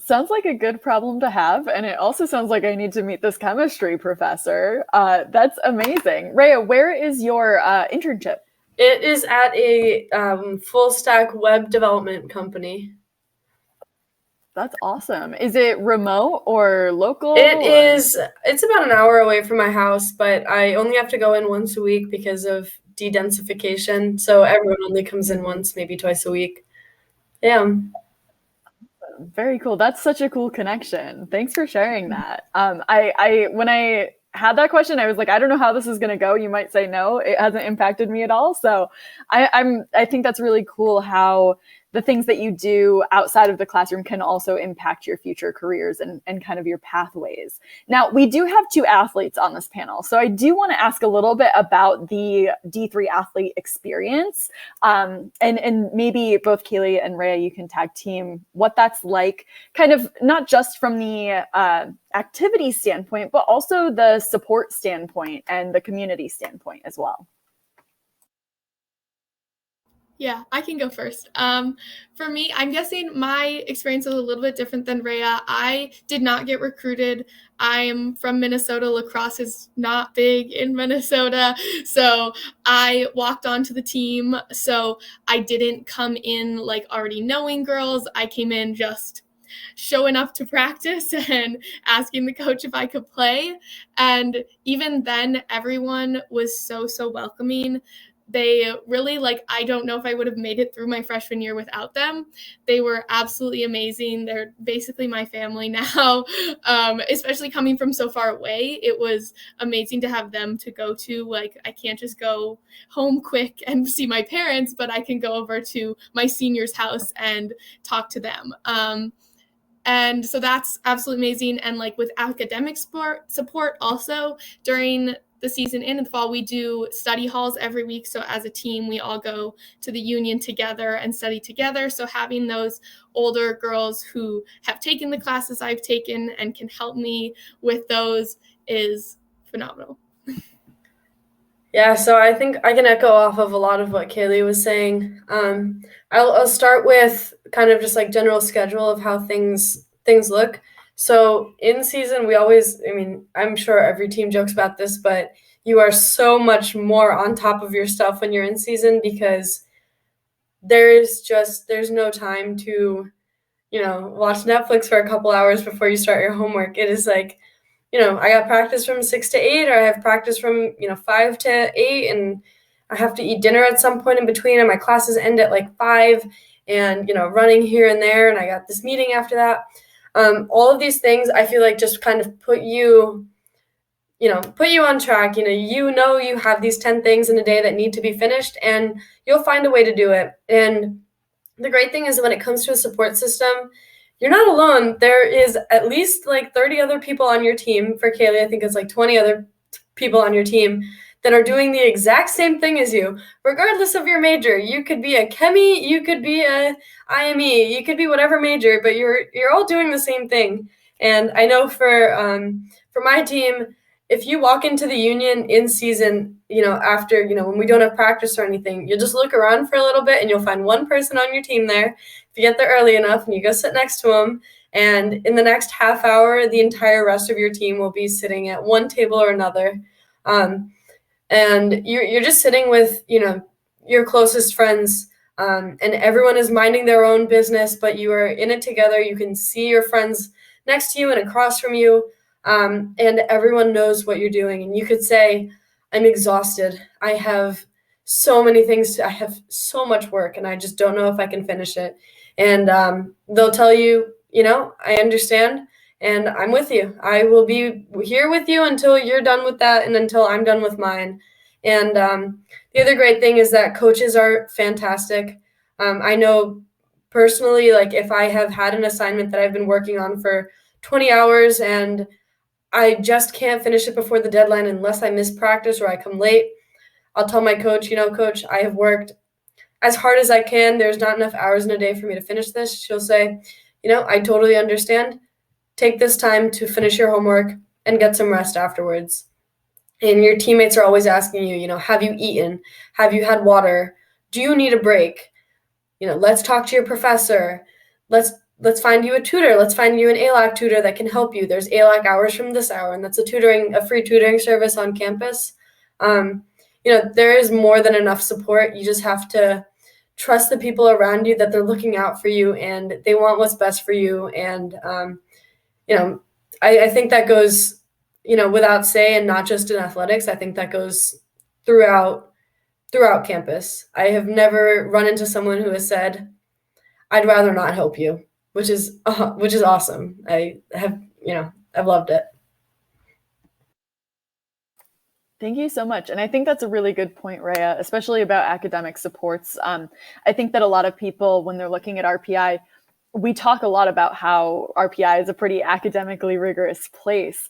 Sounds like a good problem to have, and it also sounds like I need to meet this chemistry professor. That's amazing. Rhea, where is your internship? It is at a full stack web development company. That's awesome. Is it remote or local? It's about an hour away from my house, but I only have to go in once a week because of de-densification. So everyone only comes in once, maybe twice a week. Yeah. Very cool. That's such a cool connection. Thanks for sharing that. When I had that question. I was like, I don't know how this is going to go. You might say no. It hasn't impacted me at all. So I think that's really cool how the things that you do outside of the classroom can also impact your future careers and kind of your pathways. Now, we do have 2 athletes on this panel. So I do want to ask a little bit about the D3 athlete experience. And maybe both Kaylee and Rhea, you can tag team what that's like, kind of not just from the activity standpoint, but also the support standpoint and the community standpoint as well. Yeah, I can go first. For me, I'm guessing my experience was a little bit different than Rhea. I did not get recruited. I'm from Minnesota. Lacrosse is not big in Minnesota. So I walked onto the team. So I didn't come in like already knowing girls. I came in just showing up to practice and asking the coach if I could play. And even then, everyone was so welcoming. They really, like, I don't know if I would have made it through my freshman year without them. They were absolutely amazing. They're basically my family now, especially coming from so far away. It was amazing to have them to go to. Like, I can't just go home quick and see my parents, but I can go over to my senior's house and talk to them. And so that's absolutely amazing. And like with academic support also during the season and in the fall, we do study halls every week. So as a team, we all go to the union together and study together. So having those older girls who have taken the classes I've taken and can help me with those is phenomenal. Yeah, so I think I can echo off of a lot of what Kaylee was saying. I'll start with kind of just like general schedule of how things look. So in season, we always, I mean, I'm sure every team jokes about this, but you are so much more on top of your stuff when you're in season because there's no time to, watch Netflix for a couple hours before you start your homework. It is like, I got practice from 6 to 8, or I have practice from, 5 to 8, and I have to eat dinner at some point in between, and my classes end at like 5, and, running here and there, and I got this meeting after that. All of these things, I feel like just kind of put you on track. You have these 10 things in a day that need to be finished, and you'll find a way to do it. And the great thing is when it comes to a support system, you're not alone. There is at least like 30 other people on your team. For Kaylee, I think it's like 20 other people on your team that are doing the exact same thing as you, regardless of your major. You could be a chemi, you could be a IME, you could be whatever major, but you're all doing the same thing. And I know for my team, if you walk into the union in season, after, when we don't have practice or anything, you'll just look around for a little bit and you'll find one person on your team there. If you get there early enough and you go sit next to them, and in the next half hour, the entire rest of your team will be sitting at one table or another. And you're just sitting with, your closest friends, and everyone is minding their own business, but you are in it together. You can see your friends next to you and across from you, and everyone knows what you're doing. And you could say, I'm exhausted. I have so many things. I have so much work, and I just don't know if I can finish it. And they'll tell you, I understand, and I'm with you. I will be here with you until you're done with that and until I'm done with mine. And the other great thing is that coaches are fantastic. I know personally, like if I have had an assignment that I've been working on for 20 hours and I just can't finish it before the deadline unless I miss practice or I come late, I'll tell my coach, Coach, I have worked as hard as I can. There's not enough hours in a day for me to finish this. She'll say, I totally understand. Take this time to finish your homework and get some rest afterwards. And your teammates are always asking you, have you eaten? Have you had water? Do you need a break? Let's talk to your professor. Let's find you a tutor. Let's find you an Elec tutor that can help you. There's Elec hours from this hour, and that's a free tutoring service on campus. There is more than enough support. You just have to trust the people around you that they're looking out for you and they want what's best for you. And, I think that goes, without say, and not just in athletics. I think that goes throughout campus. I have never run into someone who has said, I'd rather not help you, which is awesome. I've loved it. Thank you so much. And I think that's a really good point, Rhea, especially about academic supports. I think that a lot of people, when they're looking at RPI, we talk a lot about how RPI is a pretty academically rigorous place.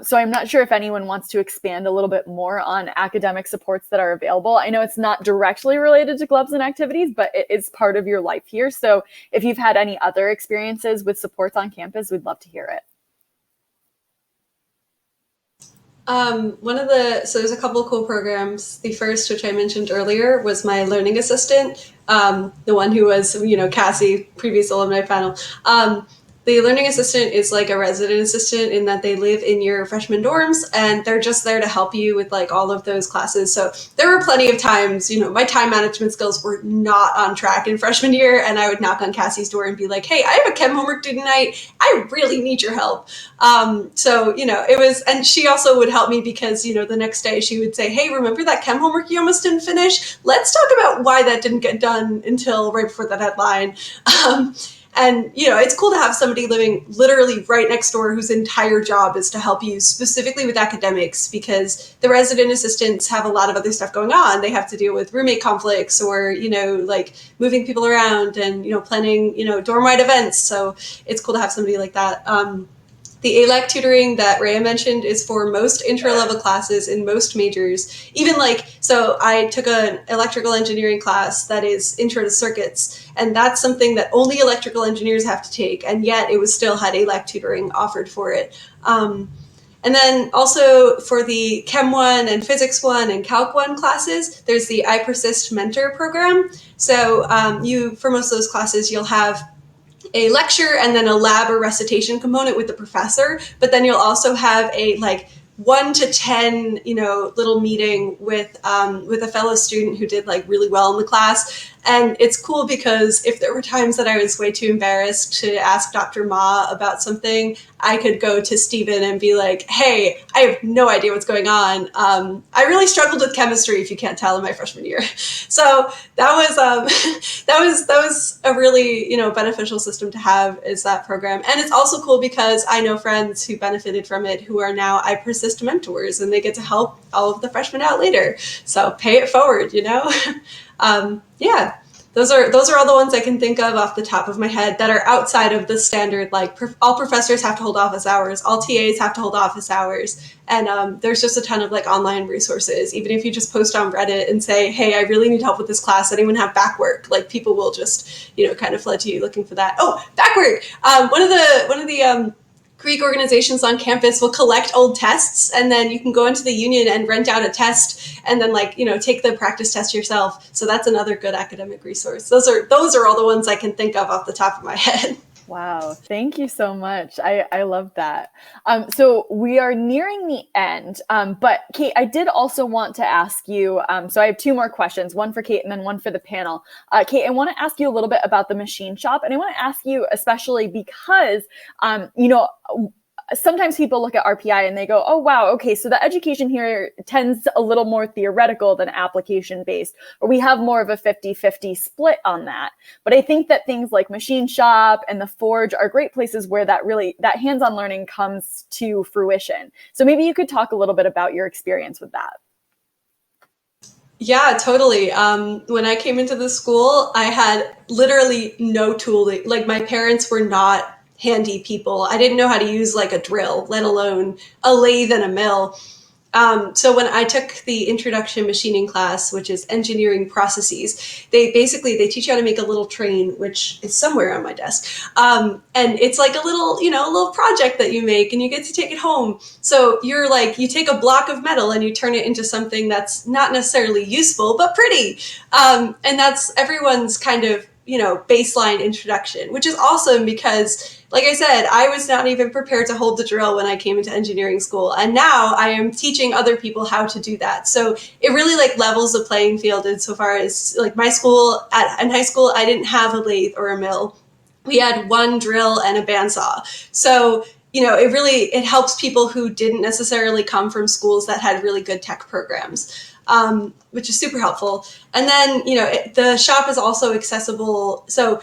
So I'm not sure if anyone wants to expand a little bit more on academic supports that are available. I know it's not directly related to clubs and activities, but it is part of your life here. So if you've had any other experiences with supports on campus, we'd love to hear it. So there's a couple of cool programs. The first, which I mentioned earlier, was my learning assistant, the one who was, Cassie, previous alumni panel. The learning assistant is like a resident assistant in that they live in your freshman dorms and they're just there to help you with like all of those classes. So there were plenty of times, my time management skills were not on track in freshman year, and I would knock on Cassie's door and be like, hey, I have a chem homework due tonight. I really need your help. It was, and she also would help me because, the next day she would say, hey, remember that chem homework you almost didn't finish? Let's talk about why that didn't get done until right before the deadline. And, it's cool to have somebody living literally right next door whose entire job is to help you specifically with academics, because the resident assistants have a lot of other stuff going on. They have to deal with roommate conflicts or, like moving people around and, planning, dorm-wide events. So it's cool to have somebody like that. The Elec Tutoring that Rhea mentioned is for most intro-level classes in most majors. So I took an electrical engineering class that is Intro to Circuits, and that's something that only electrical engineers have to take, and yet it was still had Elec Tutoring offered for it. And then also for the Chem 1 and Physics 1 and Calc 1 classes, there's the I Persist Mentor program. So for most of those classes, you'll have a lecture and then a lab or recitation component with the professor, but then you'll also have a 1 to 10, little meeting with a fellow student who did really well in the class. And it's cool because if there were times that I was way too embarrassed to ask Dr. Ma about something, I could go to Stephen and be like, hey, I have no idea what's going on. I really struggled with chemistry, if you can't tell, in my freshman year. So that was a really, beneficial system to have, is that program. And it's also cool because I know friends who benefited from it who are now I Persist mentors, and they get to help all of the freshmen out later. So pay it forward, those are all the ones I can think of off the top of my head that are outside of the standard, all professors have to hold office hours, all TAs have to hold office hours, and there's just a ton of online resources. Even if you just post on Reddit and say, hey, I really need help with this class, anyone have back work? People will just, kind of flood to you looking for that. Oh, back work! One of the Greek organizations on campus will collect old tests, and then you can go into the union and rent out a test and then take the practice test yourself. So that's another good academic resource. Those are all the ones I can think of off the top of my head. Wow, thank you so much. I love that. So we are nearing the end, but Kate, I did also want to ask you, so I have two more questions, one for Kate and then one for the panel. Kate, I want to ask you a little bit about the machine shop, and I want to ask you especially because, sometimes people look at RPI and they go, oh, wow, okay, so the education here tends a little more theoretical than application-based, or we have more of a 50-50 split on that. But I think that things like Machine Shop and the Forge are great places where that hands-on learning comes to fruition. So maybe you could talk a little bit about your experience with that. Yeah, totally. When I came into the school, I had literally no tooling. My parents were not handy people. I didn't know how to use a drill, let alone a lathe and a mill. So when I took the introduction machining class, which is engineering processes, they teach you how to make a little train, which is somewhere on my desk. And it's a little project that you make, and you get to take it home. So you're you take a block of metal and you turn it into something that's not necessarily useful, but pretty. And that's everyone's kind of, baseline introduction, which is awesome because, like I said, I was not even prepared to hold the drill when I came into engineering school. And now I am teaching other people how to do that. So it really levels the playing field insofar as my school in high school, I didn't have a lathe or a mill. We had one drill and a bandsaw. So, it helps people who didn't necessarily come from schools that had really good tech programs. Which is super helpful. And then, the shop is also accessible. So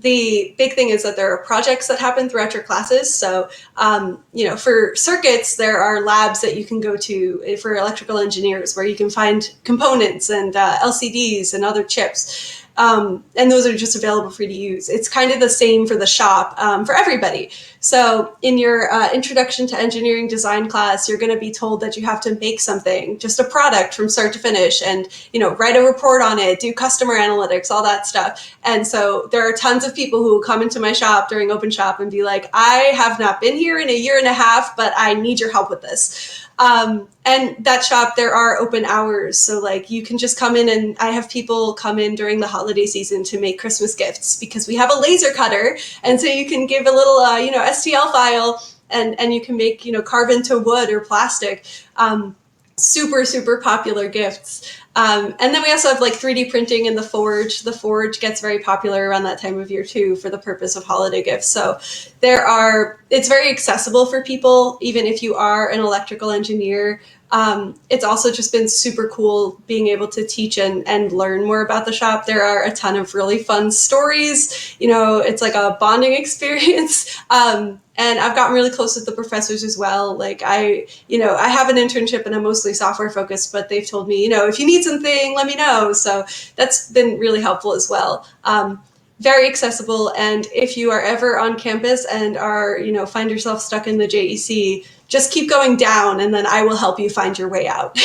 the big thing is that there are projects that happen throughout your classes. So, for circuits, there are labs that you can go to for electrical engineers where you can find components and LCDs and other chips. And those are just available for you to use. It's kind of the same for the shop for everybody. So in your Introduction to Engineering Design class, you're going to be told that you have to make something, just a product from start to finish, and write a report on it, do customer analytics, all that stuff. And so there are tons of people who will come into my shop during open shop and be like, I have not been here in a year and a half, but I need your help with this. And that shop, there are open hours. So like you can just come in, and I have people come in during the holiday season to make Christmas gifts because we have a laser cutter. And so you can give a little, STL file and you can make, carve into wood or plastic. Super, super popular gifts. And then we also have like 3D printing in the Forge. The Forge gets very popular around that time of year too for the purpose of holiday gifts. So it's very accessible for people, even if you are an electrical engineer. It's also just been super cool being able to teach and learn more about the shop. There are a ton of really fun stories. It's like a bonding experience. And I've gotten really close with the professors as well. Like I have an internship and I'm mostly software focused, but they've told me, if you need something, let me know. So that's been really helpful as well. Very accessible. And if you are ever on campus and are, find yourself stuck in the JEC, just keep going down and then I will help you find your way out.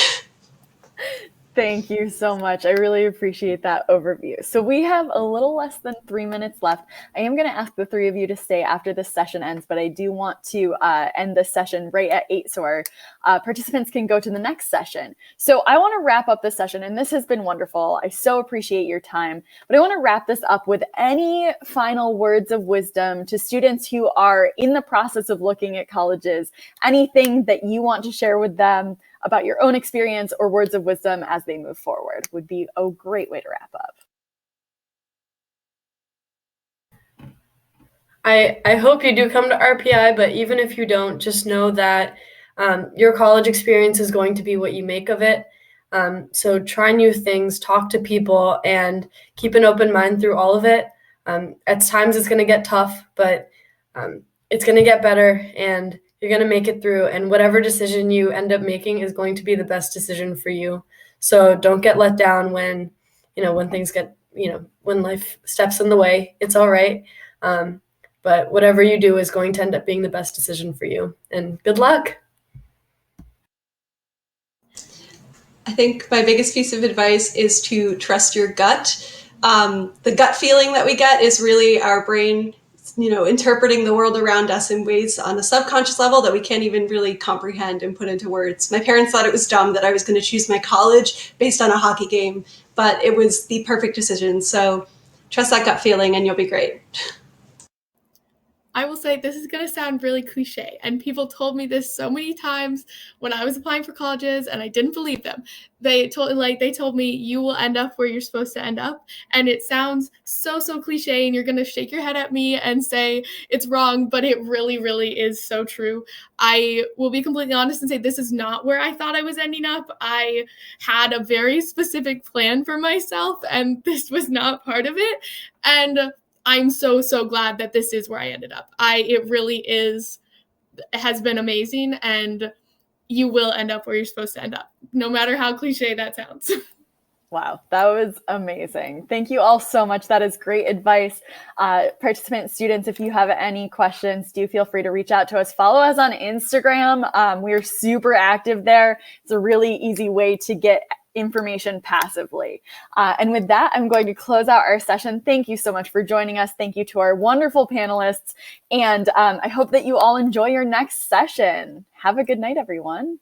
Thank you so much. I really appreciate that overview. So we have a little less than 3 minutes left. I am going to ask the three of you to stay after this session ends, but I do want to end the session right at 8 so our participants can go to the next session. So I want to wrap up this session, and this has been wonderful. I so appreciate your time, but I want to wrap this up with any final words of wisdom to students who are in the process of looking at colleges, anything that you want to share with them about your own experience or words of wisdom as they move forward would be a great way to wrap up. I hope you do come to RPI, but even if you don't, just know that your college experience is going to be what you make of it. So try new things, talk to people, and keep an open mind through all of it. At times it's going to get tough, but it's going to get better, and you're going to make it through, and whatever decision you end up making is going to be the best decision for you. So don't get let down when things get, when life steps in the way. It's all right. But whatever you do is going to end up being the best decision for you. And good luck. I think my biggest piece of advice is to trust your gut. The gut feeling that we get is really our brain interpreting the world around us in ways on a subconscious level that we can't even really comprehend and put into words. My parents thought it was dumb that I was going to choose my college based on a hockey game, but it was the perfect decision. So trust that gut feeling and you'll be great. I will say this is going to sound really cliche, and people told me this so many times when I was applying for colleges, and I didn't believe them. They told me you will end up where you're supposed to end up, and it sounds so cliche, and you're going to shake your head at me and say it's wrong, but it really, really is so true. I will be completely honest and say this is not where I thought I was ending up. I had a very specific plan for myself, and this was not part of it, and I'm so glad that this is where I ended up. It really has been amazing, and you will end up where you're supposed to end up, no matter how cliche that sounds. Wow, that was amazing. Thank you all so much. That is great advice. Participant students, if you have any questions, do feel free to reach out to us. Follow us on Instagram. We're super active there. It's a really easy way to get information passively. And with that, I'm going to close out our session. Thank you so much for joining us. Thank you to our wonderful panelists. And I hope that you all enjoy your next session. Have a good night, everyone.